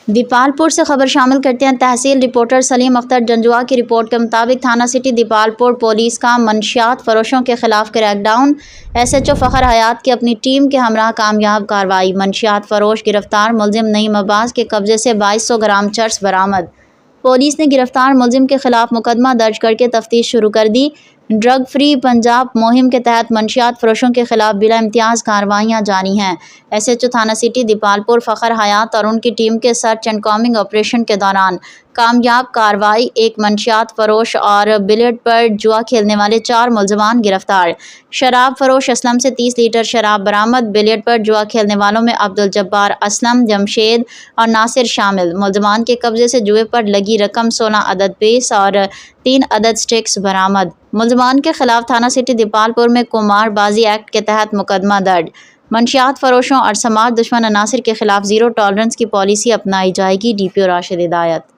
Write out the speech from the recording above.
دیپالپور سے خبر شامل کرتے ہیں۔ تحصیل رپورٹر سلیم اختر جنجوا کی رپورٹ کے مطابق تھانہ سٹی دیپالپور پولیس کا منشیات فروشوں کے خلاف crackdown. S H O Fakhar Hayat کی اپنی ٹیم کے ہمراہ کامیاب کارروائی۔ منشیات فروش گرفتار، ملزم نعیم عباس کے قبضے سے 2200 گرام چرس برآمد۔ پولیس نے گرفتار ملزم کے خلاف مقدمہ درج کر کے تفتیش شروع کر دی۔ ڈرگ فری پنجاب مہم کے تحت منشیات فروشوں کے خلاف بلا امتیاز کارروائیاں جاری ہیں۔ ایس ایچ او تھانہ سٹی دیپالپور فخر حیات اور ان کی ٹیم کے سرچ اینڈ کامنگ آپریشن کے دوران کامیاب کارروائی۔ ایک منشیات فروش اور بلیٹ پر جوا کھیلنے والے 4 ملزمان گرفتار۔ شراب فروش اسلم سے 30 لیٹر شراب برآمد۔ بلیٹ پر جوا کھیلنے والوں میں عبدالجبار، اسلم، جمشید اور ناصر شامل۔ ملزمان کے قبضے سے جوئے پر لگی رقم 16 عدد پیس اور 3 عدد سٹکس برآمد۔ ملزمان کے خلاف تھانہ سٹی دیپالپور میں قمار بازی ایکٹ کے تحت مقدمہ درج۔ منشیات فروشوں اور سماج دشمن عناصر کے خلاف زیرو ٹالرنس کی پالیسی اپنائی جائے گی۔ ڈی پی او راشد ہدایت۔